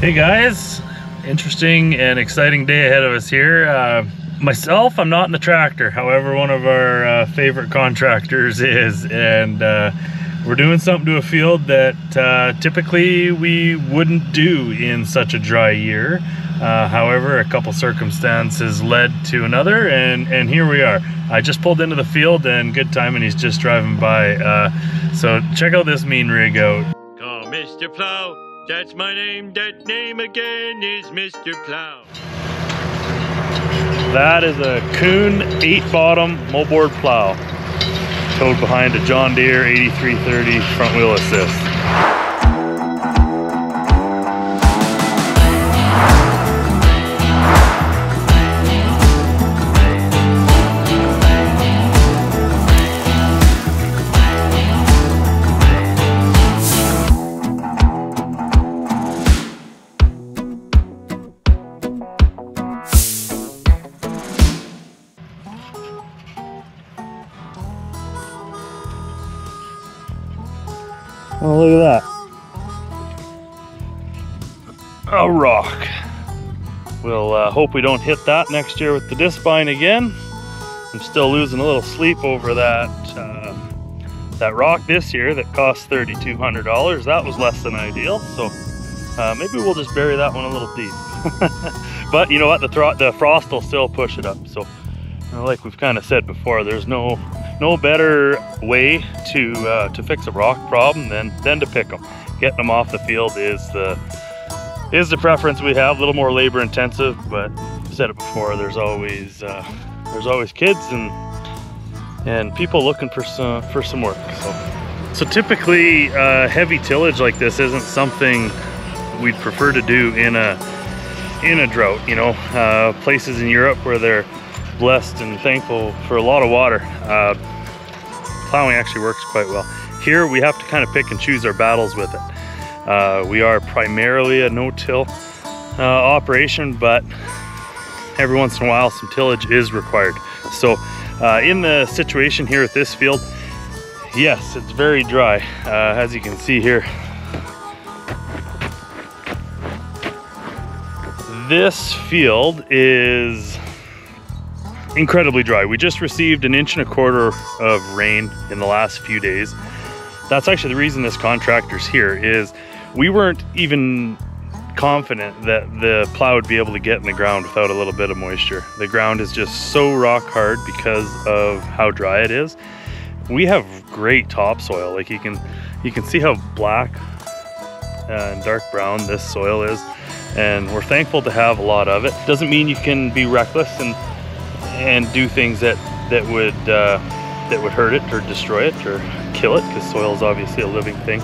Hey guys, interesting and exciting day ahead of us here. Myself, I'm not in the tractor. However, one of our favorite contractors is, and we're doing something to a field that typically we wouldn't do in such a dry year. However, a couple circumstances led to another, and here we are. I just pulled into the field and good timing, he's just driving by. So check out this mean rig out. Call Mr. Plow. That's my name. That name again is Mr. Plow. That is a Kuhn 8-bottom moldboard plow, towed behind a John Deere 8330 front wheel assist. Oh, look at that. A rock. We'll hope we don't hit that next year with the disc bind again. I'm still losing a little sleep over that that rock this year that cost $3,200. That was less than ideal, so maybe we'll just bury that one a little deep. But you know what, the frost will still push it up. So like we've kind of said before, there's no better way to fix a rock problem than to pick them. Getting them off the field is the preference we have. A little more labor intensive, but I've said it before, there's always kids and people looking for some work. So typically heavy tillage like this isn't something we'd prefer to do in a drought. You know, places in Europe where they're blessed and thankful for a lot of water, plowing actually works quite well. Here we have to kind of pick and choose our battles with it. We are primarily a no-till operation, but every once in a while some tillage is required. So in the situation here at this field, yes, it's very dry, as you can see here. This field is incredibly dry. We just received 1.25 inches of rain in the last few days. That's actually the reason this contractor's here, is we weren't even confident that the plow would be able to get in the ground without a little bit of moisture. The ground is just so rock hard because of how dry it is. We have great topsoil. Like you can see how black and dark brown this soil is, and we're thankful to have a lot of it. Doesn't mean you can be reckless and do things that would hurt it or destroy it or kill it, because soil is obviously a living thing.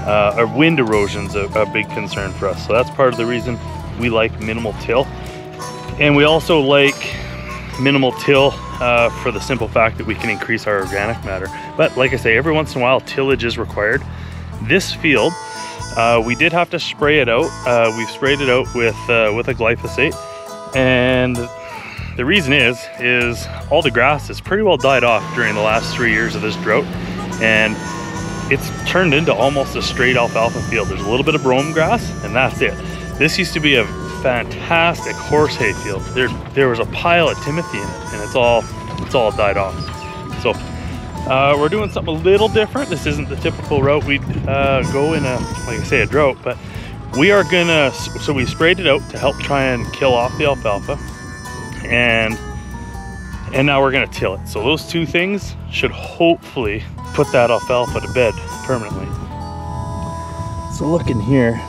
Or wind erosion's a big concern for us, so that's part of the reason we like minimal till. And we also like minimal till for the simple fact that we can increase our organic matter. But like I say, every once in a while tillage is required. This field, we did have to spray it out. We've sprayed it out with a glyphosate, and the reason is all the grass has pretty well died off during the last 3 years of this drought, and it's turned into almost a straight alfalfa field. There's a little bit of brome grass, and that's it. This used to be a fantastic horse hay field. There was a pile of timothy in it, and it's all died off. So we're doing something a little different. This isn't the typical route we'd go in like I say, a drought, but we are gonna, so we sprayed it out to help try and kill off the alfalfa, and now we're gonna till it. So those two things should hopefully put that alfalfa to bed permanently. So look in here,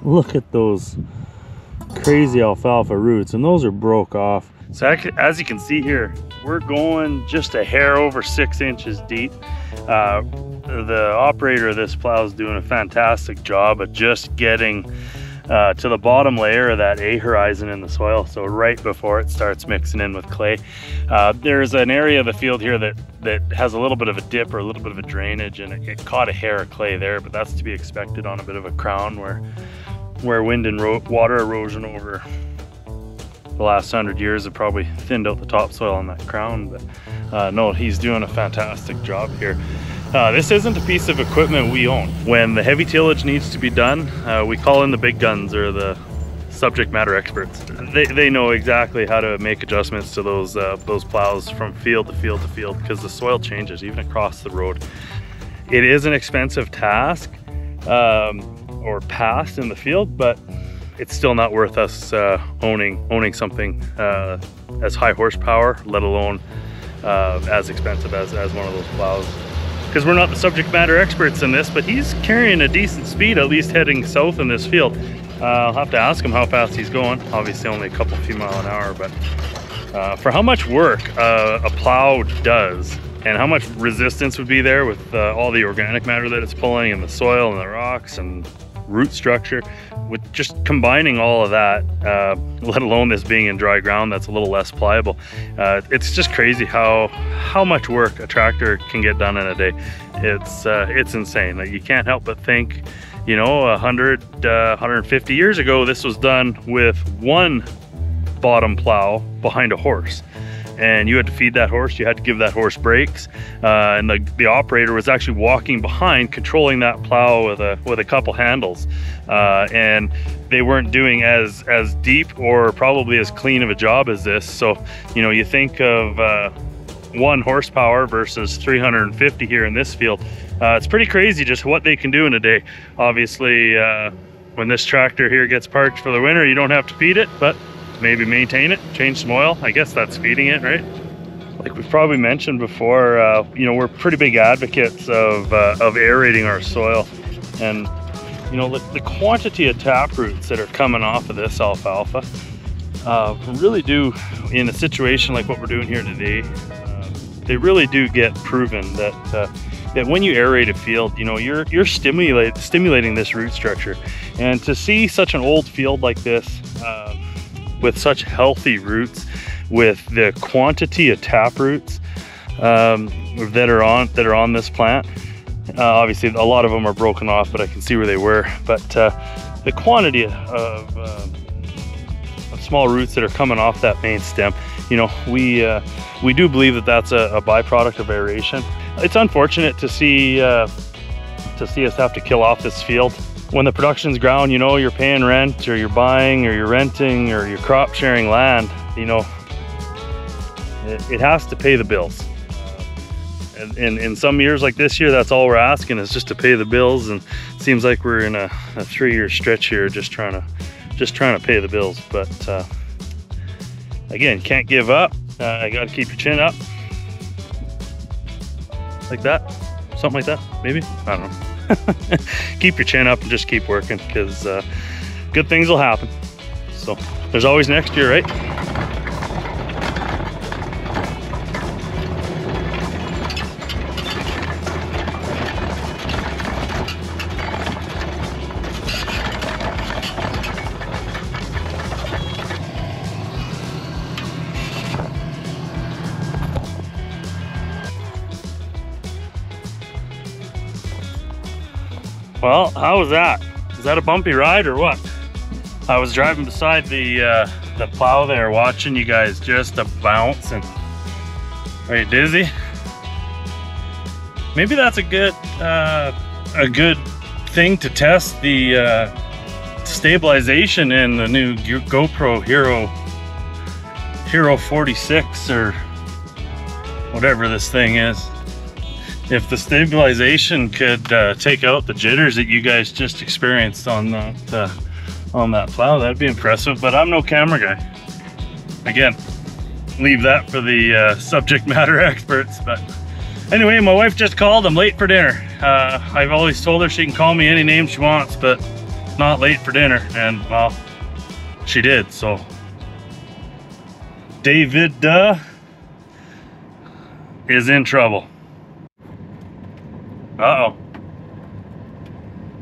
look at those crazy alfalfa roots, and those are broke off. So as you can see here, we're going just a hair over 6 inches deep. The operator of this plow is doing a fantastic job of just getting to the bottom layer of that A horizon in the soil, so right before it starts mixing in with clay. There's an area of the field here that has a little bit of a dip or a little bit of a drainage, and it caught a hair of clay there, but that's to be expected on a bit of a crown where wind and water erosion over the last 100 years have probably thinned out the topsoil on that crown. But no, he's doing a fantastic job here. This isn't a piece of equipment we own. When the heavy tillage needs to be done, we call in the big guns, or the subject matter experts. They know exactly how to make adjustments to those plows from field to field to field, because the soil changes even across the road. It is an expensive task or pass in the field, but it's still not worth us owning something as high horsepower, let alone as expensive as one of those plows. Because we're not the subject matter experts in this, but he's carrying a decent speed, at least heading south in this field. I'll have to ask him how fast he's going. Obviously only a few miles an hour, but for how much work a plow does and how much resistance would be there with all the organic matter that it's pulling, and the soil and the rocks and root structure, with just combining all of that, let alone this being in dry ground that's a little less pliable, it's just crazy how much work a tractor can get done in a day. It's insane. Like, you can't help but think, you know, 150 years ago this was done with one bottom plow behind a horse, and you had to feed that horse, you had to give that horse brakes, and the operator was actually walking behind controlling that plow with a couple handles, and they weren't doing as deep or probably as clean of a job as this. So, you know, you think of 1 horsepower versus 350 here in this field. It's pretty crazy just what they can do in a day. Obviously, when this tractor here gets parked for the winter, you don't have to feed it, but maybe maintain it, change some oil. I guess that's feeding it, right? Like we've probably mentioned before, you know, we're pretty big advocates of aerating our soil, and you know, the quantity of tap roots that are coming off of this alfalfa really do, in a situation like what we're doing here today, they really do get proven that when you aerate a field, you know, you're stimulating this root structure. And to see such an old field like this with such healthy roots, with the quantity of tap roots that are on this plant, obviously a lot of them are broken off, but I can see where they were. But the quantity of small roots that are coming off that main stem, you know, we do believe that that's a byproduct of aeration. It's unfortunate to see us have to kill off this field. When the production's ground, you know, you're paying rent, or you're buying, or you're renting, or you're crop sharing land, you know, it has to pay the bills. And in some years like this year, that's all we're asking, is just to pay the bills. And it seems like we're in a 3-year stretch here, just trying to pay the bills. But again, can't give up. I got to keep your chin up, like that, something like that, maybe, I don't know. Keep your chin up and just keep working, because good things will happen. So there's always next year, right? Well, how was that? Was that a bumpy ride or what? I was driving beside the plow there, watching you guys just a bounce. And are you dizzy? Maybe that's a good thing to test the stabilization in the new GoPro Hero 46 or whatever this thing is. If the stabilization could take out the jitters that you guys just experienced on that plow, that'd be impressive. But I'm no camera guy. Again, leave that for the subject matter experts. But anyway, my wife just called. I'm late for dinner. I've always told her she can call me any name she wants, but not late for dinner. And well, she did. So David is in trouble. Uh-oh.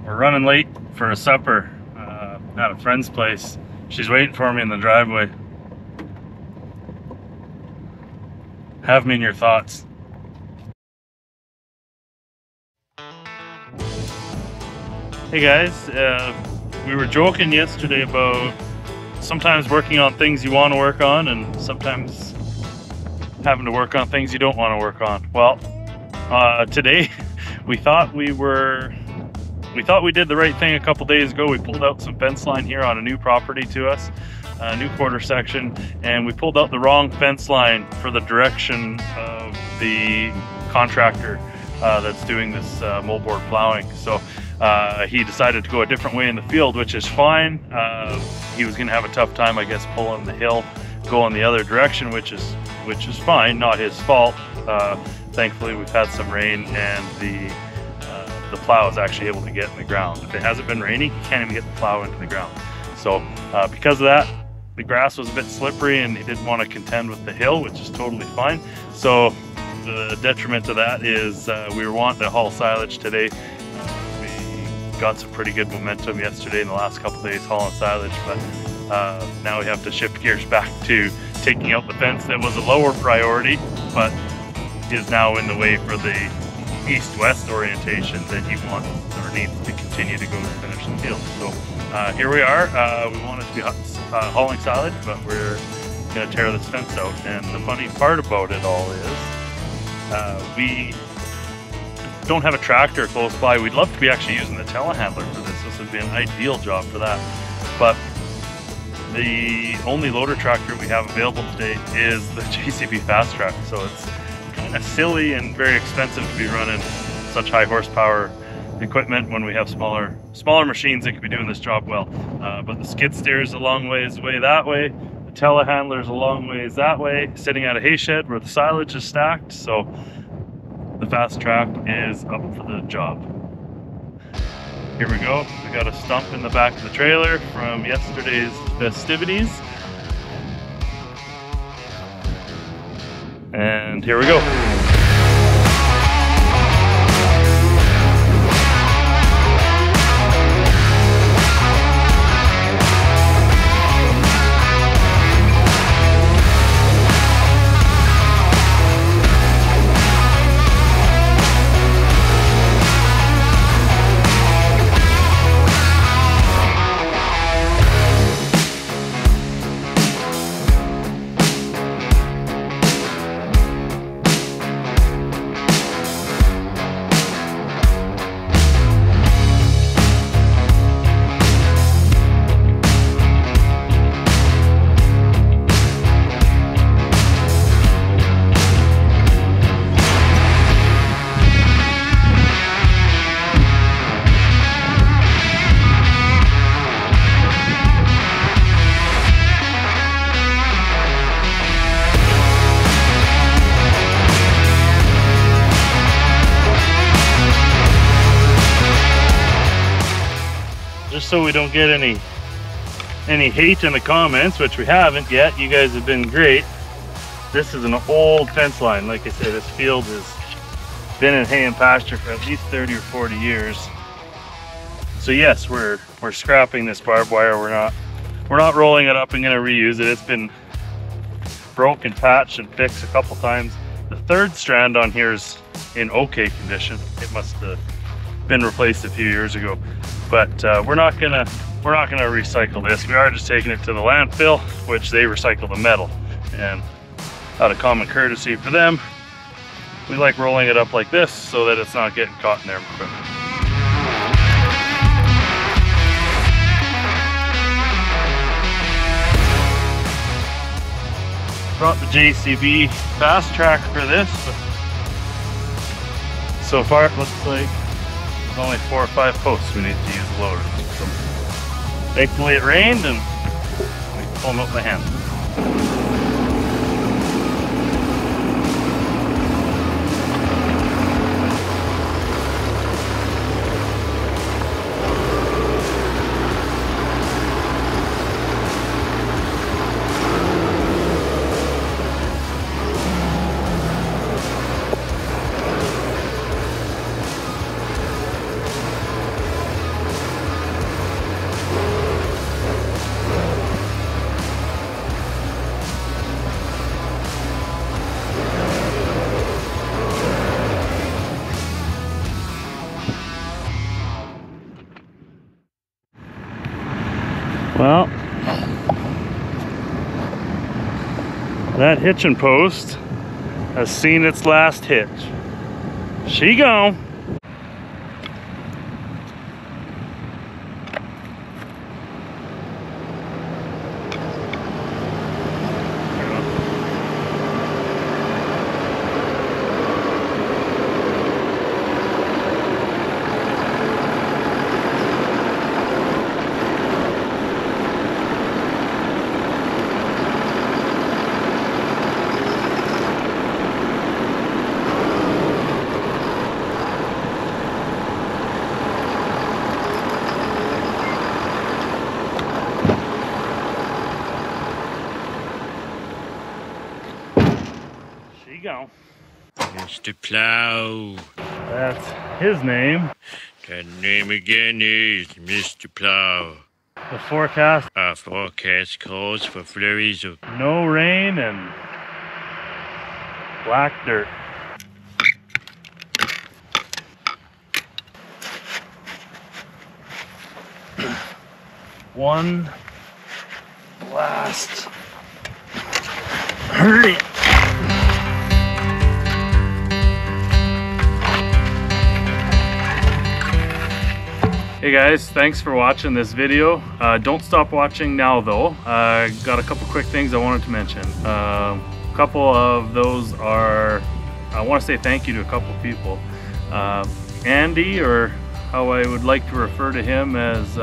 We're running late for a supper at a friend's place. She's waiting for me in the driveway. Have me in your thoughts. Hey guys, we were joking yesterday about sometimes working on things you want to work on and sometimes having to work on things you don't want to work on. Well, today we thought we did the right thing a couple days ago. We pulled out some fence line here on a new property to us, a new quarter section, and we pulled out the wrong fence line for the direction of the contractor that's doing this moldboard plowing. So he decided to go a different way in the field, which is fine. He was going to have a tough time, I guess, pulling the hill, going the other direction, which is fine, not his fault. Thankfully, we've had some rain, and the plow is actually able to get in the ground. If it hasn't been raining, you can't even get the plow into the ground. So because of that, the grass was a bit slippery, and he didn't want to contend with the hill, which is totally fine. So the detriment to that is we were wanting to haul silage today. We got some pretty good momentum yesterday in the last couple of days hauling silage, but now we have to shift gears back to taking out the fence that was a lower priority, but is now in the way for the east-west orientation that he wants or needs to continue to go and finish the field. So here we are. We wanted to be hauling silage, but we're going to tear this fence out. And the funny part about it all is we don't have a tractor close by. We'd love to be actually using the telehandler for this. This would be an ideal job for that. But the only loader tractor we have available today is the JCB Fast Track. So it's kind of silly and very expensive to be running such high horsepower equipment when we have smaller machines that could be doing this job well. But the skid steer is a long ways away that way. The telehandler is a long ways that way, sitting at a hay shed where the silage is stacked. So the Fast Track is up for the job. Here we go. We got a stump in the back of the trailer from yesterday's festivities. And here we go. Just so we don't get any hate in the comments, which we haven't yet. You guys have been great. This is an old fence line. Like I say, this field has been in hay and pasture for at least 30 or 40 years. So yes, we're scrapping this barbed wire. We're not rolling it up and going to reuse it. It's been broke and patched and fixed a couple times. The third strand on here is in okay condition. It must have been replaced a few years ago. But we're not gonna recycle this. We are just taking it to the landfill, which they recycle the metal. And out of common courtesy for them, we like rolling it up like this so that it's not getting caught in their equipment. Brought the JCB Fast Track for this, but so far it looks like there's only 4 or 5 posts we need to use the loader. So thankfully it rained and we can pull them out by hand. Well, that hitching post has seen its last hitch. She gone. go. Mr. Plow. That's his name. That name again is Mr. Plow. The forecast: Our forecast calls for flurries of no rain and black dirt. One last hurry. Hey guys, thanks for watching this video. Don't stop watching now though. Got a couple quick things I wanted to mention. A couple of those are, I want to say thank you to a couple people. Andy, or how I would like to refer to him as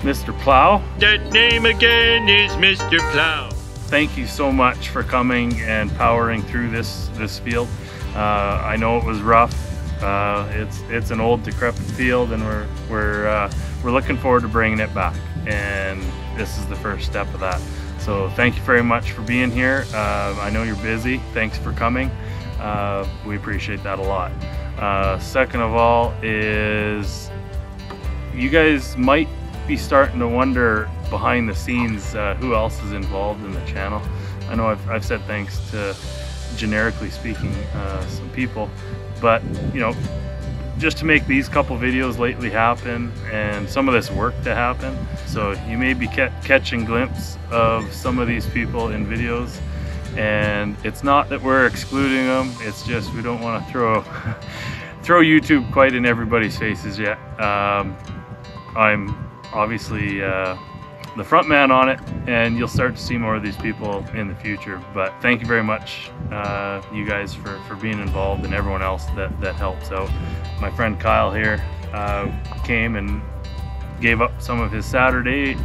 Mr. Plow. That name again is Mr. Plow. Thank you so much for coming and powering through this field. I know it was rough. It's an old decrepit field, and we're looking forward to bringing it back, and this is the first step of that. So thank you very much for being here. I know you're busy. Thanks for coming. We appreciate that a lot. Second of all is, you guys might be starting to wonder behind the scenes who else is involved in the channel. I know I've said thanks to, generically speaking, some people. But, you know, just to make these couple videos lately happen and some of this work to happen. So you may be catching a glimpse of some of these people in videos. And it's not that we're excluding them. It's just we don't want to throw YouTube quite in everybody's faces yet. I'm obviously the front man on it, and you'll start to see more of these people in the future. But thank you very much, you guys, for being involved, and everyone else that helps out. My friend Kyle here came and gave up some of his Saturday.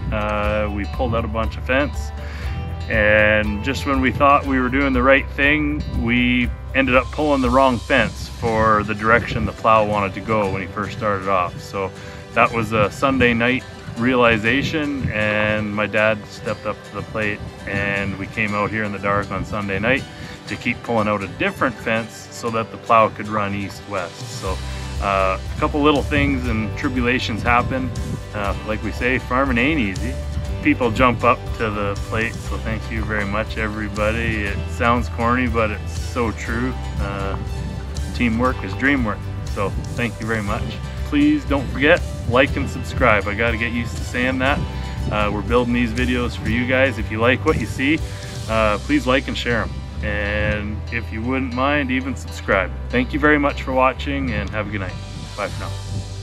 We pulled out a bunch of fence, and just when we thought we were doing the right thing, we ended up pulling the wrong fence for the direction the plow wanted to go when he first started off. So that was a Sunday night realization, and my dad stepped up to the plate, and we came out here in the dark on Sunday night to keep pulling out a different fence so that the plow could run east-west. So a couple little things and tribulations happen. Like we say, farming ain't easy. People jump up to the plate, so thank you very much, everybody. It sounds corny, but it's so true. Teamwork is dream work, so thank you very much. Please don't forget, like and subscribe. I got to get used to saying that. We're building these videos for you guys. If you like what you see, please like and share them. And if you wouldn't mind, even subscribe. Thank you very much for watching, and have a good night. Bye for now.